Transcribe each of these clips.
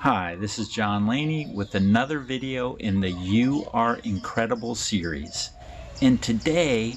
Hi, this is John Laney with another video in the You Are Incredible series. And today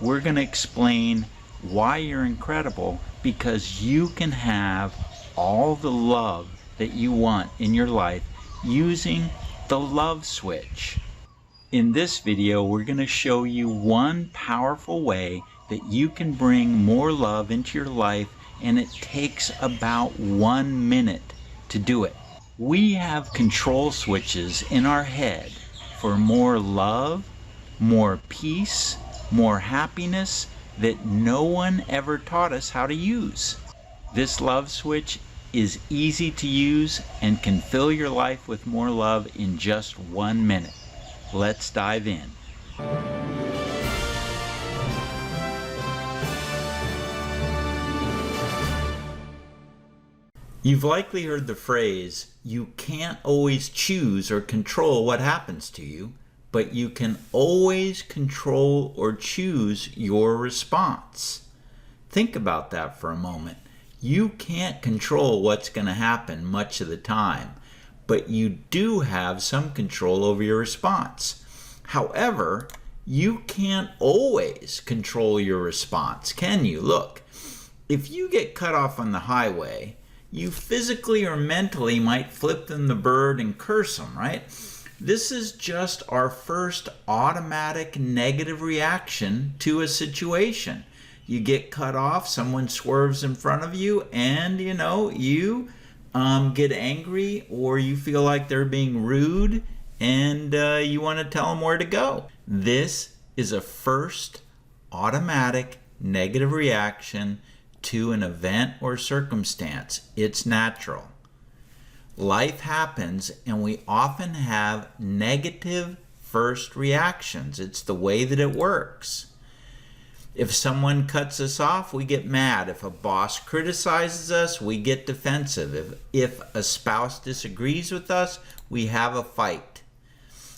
we're going to explain why you're incredible, because you can have all the love that you want in your life using the love switch. In this video, we're going to show you one powerful way that you can bring more love into your life, and it takes about 1 minute to do it. We have control switches in our head for more love, more peace, more happiness that no one ever taught us how to use. This love switch is easy to use and can fill your life with more love in just 1 minute. Let's dive in. You've likely heard the phrase, you can't always choose or control what happens to you, but you can always control or choose your response. Think about that for a moment. You can't control what's going to happen much of the time, but you do have some control over your response. However, you can't always control your response, can you? Look, if you get cut off on the highway, you physically or mentally might flip them the bird and curse them, right? This is just our first automatic negative reaction to a situation. You get cut off, someone swerves in front of you, and you get angry, or you feel like they're being rude, and you want to tell them where to go. This is a first automatic negative reaction to an event or circumstance. It's natural. Life happens, and we often have negative first reactions. It's the way that it works. If someone cuts us off, we get mad. If a boss criticizes us, we get defensive. If a spouse disagrees with us, we have a fight.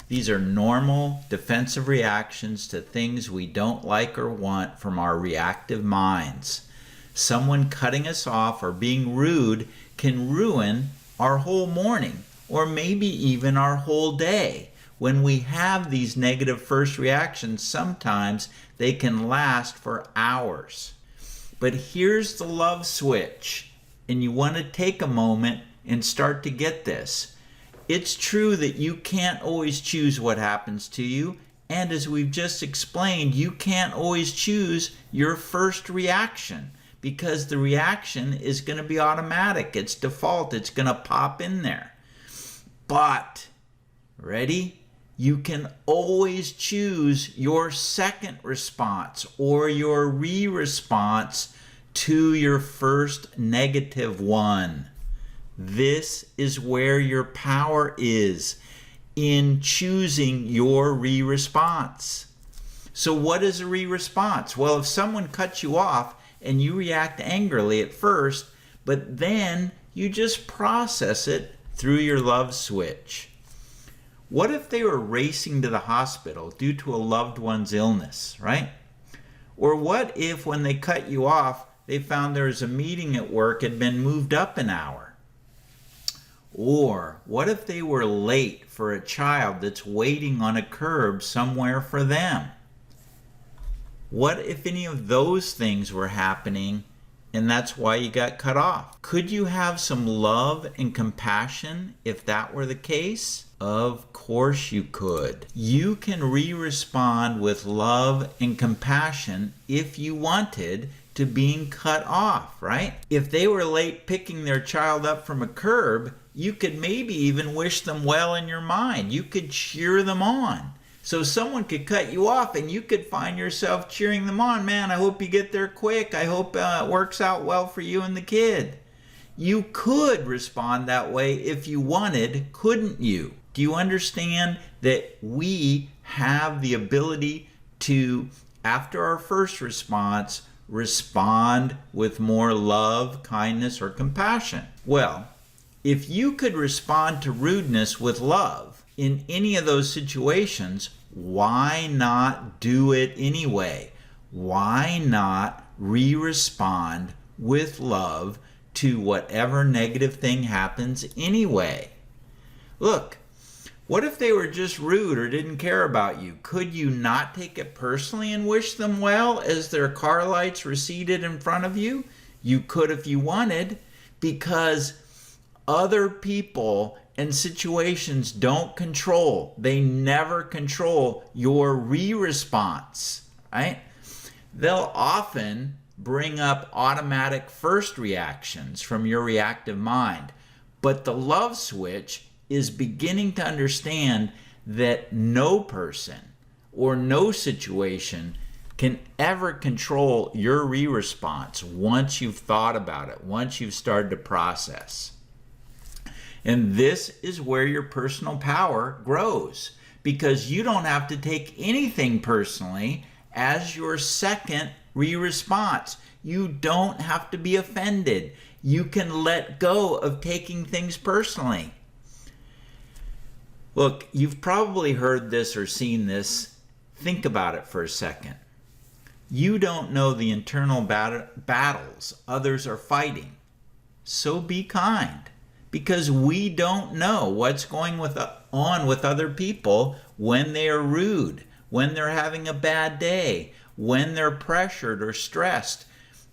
These are normal defensive reactions to things we don't like or want from our reactive minds. Someone cutting us off or being rude can ruin our whole morning, or maybe even our whole day. When we have these negative first reactions, sometimes they can last for hours. But here's the love switch, and you want to take a moment and start to get this. It's true that you can't always choose what happens to you, and as we've just explained, you can't always choose your first reaction, because the reaction is going to be automatic. It's default. It's going to pop in there. But, ready? You can always choose your second response or your re-response to your first negative one. This is where your power is, in choosing your re-response. So what is a re-response? Well, if someone cuts you off and you react angrily at first, but then you just process it through your love switch. What if they were racing to the hospital due to a loved one's illness, right? Or what if when they cut you off, they found there was a meeting at work had been moved up an hour? Or what if they were late for a child that's waiting on a curb somewhere for them? What if any of those things were happening and that's why you got cut off? Could you have some love and compassion if that were the case? Of course you could. You can re-respond with love and compassion if you wanted to being cut off, right? If they were late picking their child up from a curb, you could maybe even wish them well in your mind. You could cheer them on. So someone could cut you off and you could find yourself cheering them on. Man, I hope you get there quick. I hope it works out well for you and the kid. You could respond that way if you wanted, couldn't you? Do you understand that we have the ability to, after our first response, respond with more love, kindness, or compassion? Well, if you could respond to rudeness with love in any of those situations, why not do it anyway? Why not re-respond with love to whatever negative thing happens anyway. Look, what if they were just rude or didn't care about you? Could you not take it personally and wish them well as their car lights receded in front of you? You could if you wanted, because other people and situations don't control. They never control your response, right? They'll often bring up automatic first reactions from your reactive mind. But the love switch is beginning to understand that no person or no situation can ever control your response once you've thought about it, once you've started to process. And this is where your personal power grows, because you don't have to take anything personally as your second response. You don't have to be offended. You can let go of taking things personally. Look, you've probably heard this or seen this. Think about it for a second. You don't know the internal battles others are fighting. So be kind, because we don't know what's going on with other people when they are rude, when they're having a bad day, when they're pressured or stressed.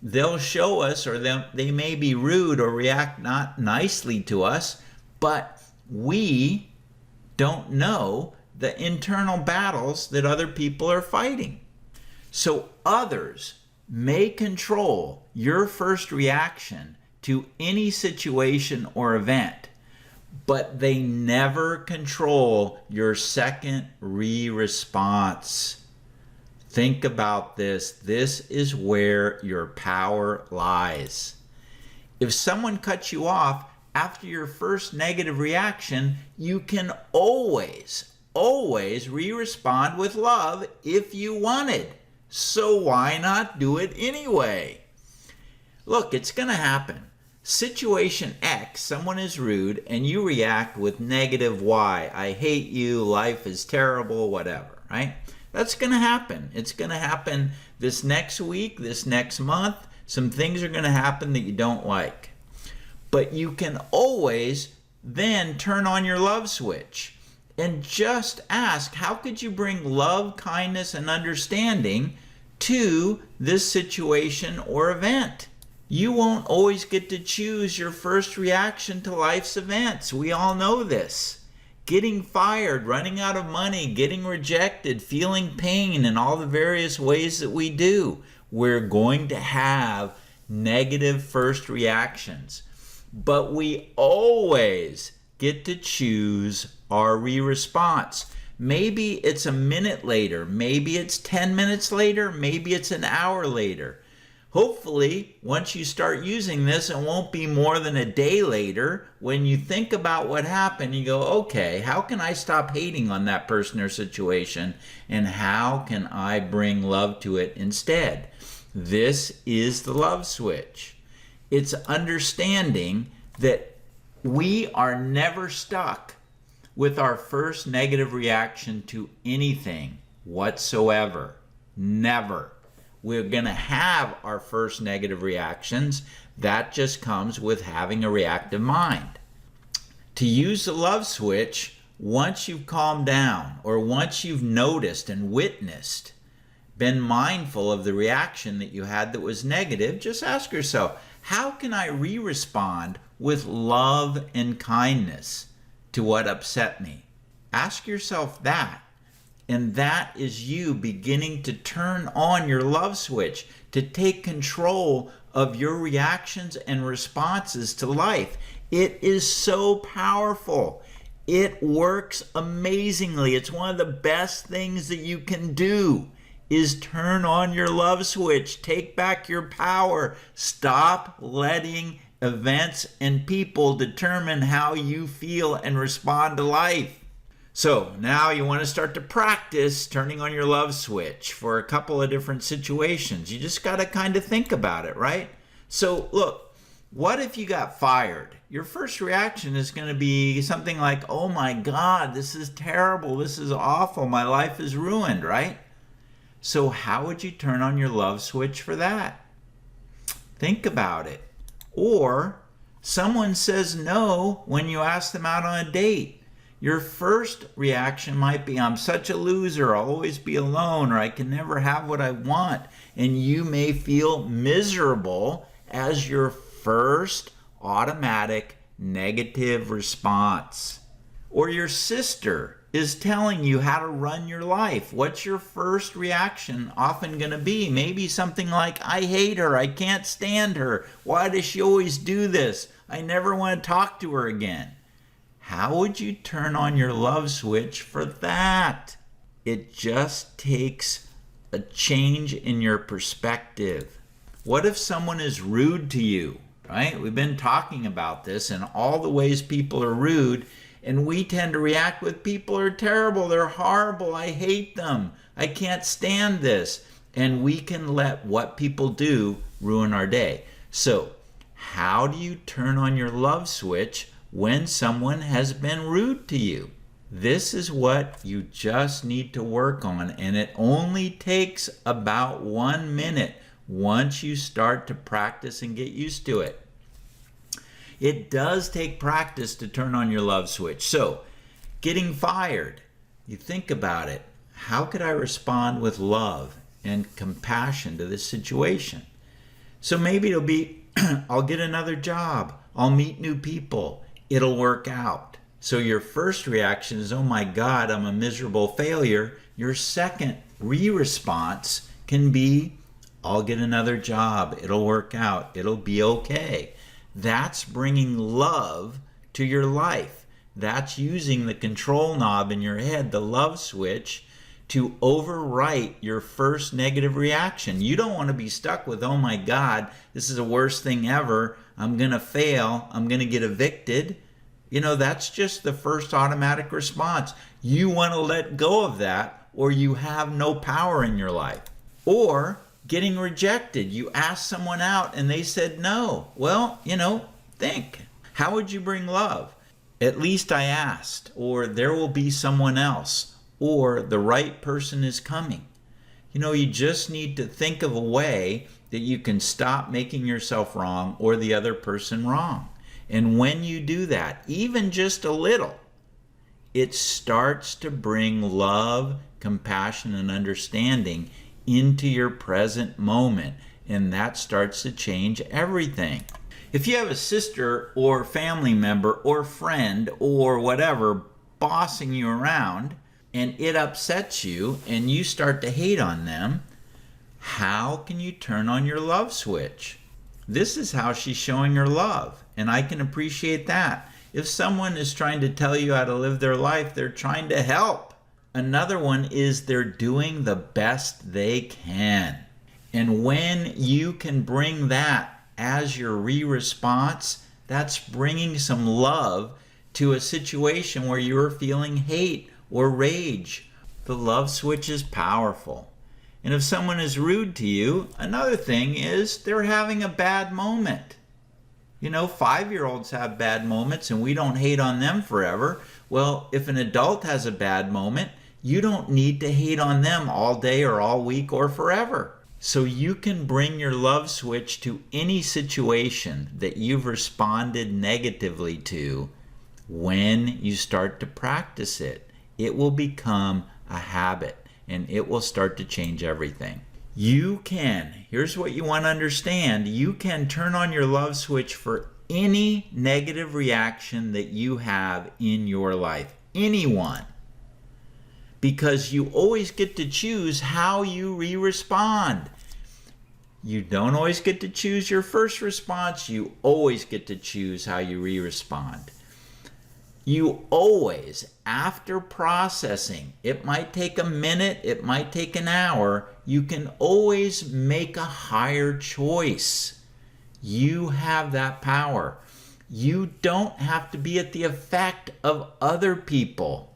They'll show us, or they may be rude or react not nicely to us, but we don't know the internal battles that other people are fighting. So others may control your first reaction to any situation or event, but they never control your second response. Think about this. This is where your power lies. If someone cuts you off after your first negative reaction, you can always respond with love if you wanted. So why not do it anyway? Look, it's going to happen. Situation X, someone is rude, and you react with negative Y. I hate you, life is terrible, whatever, right? That's going to happen. It's going to happen this next week, this next month. Some things are going to happen that you don't like. But you can always then turn on your love switch and just ask, how could you bring love, kindness, and understanding to this situation or event? You won't always get to choose your first reaction to life's events. We all know this. Getting fired, running out of money, getting rejected, feeling pain, and all the various ways that we do. We're going to have negative first reactions. But we always get to choose our response. Maybe it's a minute later, maybe it's 10 minutes later, maybe it's an hour later. Hopefully, once you start using this, it won't be more than a day later. When you think about what happened, you go, okay, how can I stop hating on that person or situation? And how can I bring love to it instead? This is the love switch. It's understanding that we are never stuck with our first negative reaction to anything whatsoever. Never. We're going to have our first negative reactions. That just comes with having a reactive mind. To use the love switch, once you've calmed down, or once you've noticed and witnessed, been mindful of the reaction that you had that was negative, just ask yourself, how can I respond with love and kindness to what upset me? Ask yourself that. And that is you beginning to turn on your love switch, to take control of your reactions and responses to life. It is so powerful. It works amazingly. It's one of the best things that you can do, is turn on your love switch. Take back your power. Stop letting events and people determine how you feel and respond to life. So now you want to start to practice turning on your love switch for a couple of different situations. You just got to kind of think about it, right? So look, what if you got fired? Your first reaction is going to be something like, oh my God, this is terrible. This is awful. My life is ruined, right? So how would you turn on your love switch for that? Think about it. Or someone says no when you ask them out on a date. Your first reaction might be, I'm such a loser, I'll always be alone, or I can never have what I want. And you may feel miserable as your first automatic negative response. Or your sister is telling you how to run your life. What's your first reaction often going to be? Maybe something like, I hate her, I can't stand her, why does she always do this? I never want to talk to her again. How would you turn on your love switch for that? It just takes a change in your perspective. What if someone is rude to you, right? We've been talking about this and all the ways people are rude, and we tend to react with people are terrible, they're horrible, I hate them, I can't stand this. And we can let what people do ruin our day. So, how do you turn on your love switch when someone has been rude to you? This is what you just need to work on, and it only takes about 1 minute once you start to practice and get used to it. It does take practice to turn on your love switch. So, getting fired, you think about it. How could I respond with love and compassion to this situation? So maybe it'll be, I'll get another job, I'll meet new people, it'll work out. So your first reaction is, oh my God, I'm a miserable failure. Your second response can be, I'll get another job, it'll work out, it'll be okay. That's bringing love to your life. That's using the control knob in your head, the love switch, to overwrite your first negative reaction. You don't want to be stuck with, oh my God, this is the worst thing ever, I'm going to fail, I'm going to get evicted. You know, that's just the first automatic response. You want to let go of that, or you have no power in your life. Or getting rejected. You asked someone out and they said no. Well, think. How would you bring love? At least I asked, or there will be someone else, or the right person is coming. You just need to think of a way that you can stop making yourself wrong or the other person wrong. And when you do that, even just a little, it starts to bring love, compassion, and understanding into your present moment. And that starts to change everything. If you have a sister or family member or friend or whatever bossing you around and it upsets you and you start to hate on them, how can you turn on your love switch? This is how she's showing her love, and I can appreciate that. If someone is trying to tell you how to live their life, they're trying to help. Another one is they're doing the best they can. And when you can bring that as your response, that's bringing some love to a situation where you're feeling hate or rage. The love switch is powerful. And if someone is rude to you, another thing is they're having a bad moment. 5-year-olds have bad moments and we don't hate on them forever. Well, if an adult has a bad moment, you don't need to hate on them all day or all week or forever. So you can bring your love switch to any situation that you've responded negatively to. When you start to practice it, it will become a habit and it will start to change everything. Here's what you want to understand, you can turn on your love switch for any negative reaction that you have in your life. Anyone. Because you always get to choose how you respond. You don't always get to choose your first response. You always get to choose how you respond. You always, after processing, it might take a minute, it might take an hour, you can always make a higher choice. You have that power. You don't have to be at the effect of other people.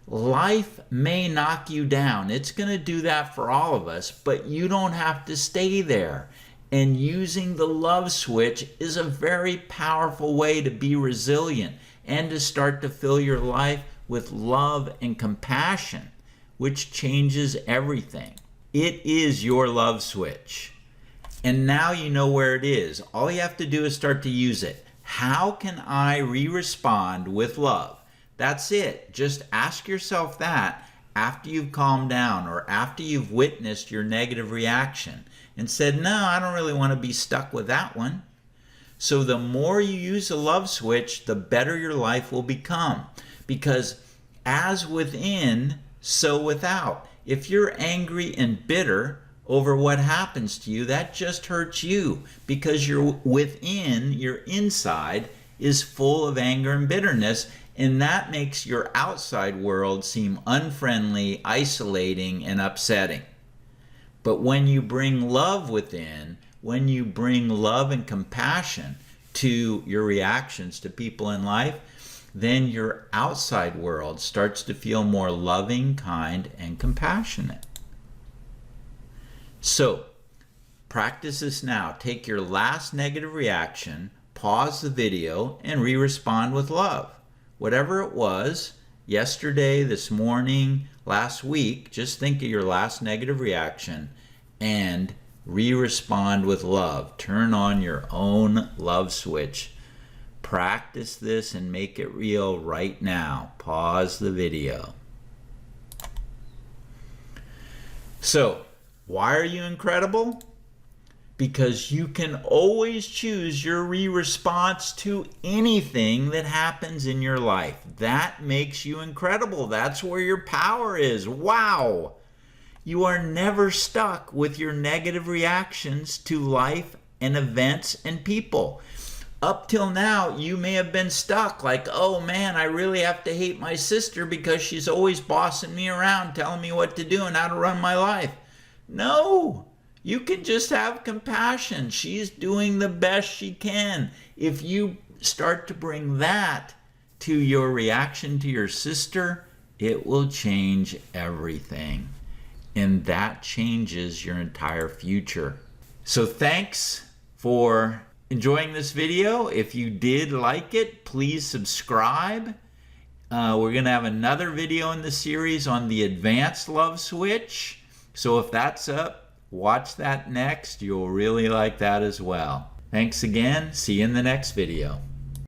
Life may knock you down. It's going to do that for all of us, but you don't have to stay there. And using the love switch is a very powerful way to be resilient and to start to fill your life with love and compassion, which changes everything. It is your love switch. And now you know where it is. All you have to do is start to use it. How can I respond with love? That's it. Just ask yourself that after you've calmed down or after you've witnessed your negative reaction and said, no, I don't really want to be stuck with that one. So the more you use the love switch, the better your life will become. Because as within, so without. If you're angry and bitter over what happens to you, that just hurts you, because you're within, your inside is full of anger and bitterness, and that makes your outside world seem unfriendly, isolating, and upsetting. But when you bring love within, when you bring love and compassion to your reactions to people in life, then your outside world starts to feel more loving, kind, and compassionate. So, practice this now. Take your last negative reaction, pause the video, and re-respond with love. Whatever it was, yesterday, this morning, last week, just think of your last negative reaction and re-respond with love. Turn on your own love switch. Practice this and make it real right now. Pause the video. So, why are you incredible? Because you can always choose your response to anything that happens in your life. That makes you incredible. That's where your power is. Wow! You are never stuck with your negative reactions to life and events and people. Up till now, you may have been stuck like, oh man, I really have to hate my sister because she's always bossing me around, telling me what to do and how to run my life. No, you can just have compassion. She's doing the best she can. If you start to bring that to your reaction to your sister, it will change everything. And that changes your entire future. So thanks for enjoying this video. If you did like it, please subscribe. We're going to have another video in the series on the advanced love switch. So if that's up, watch that next. You'll really like that as well. Thanks again. See you in the next video.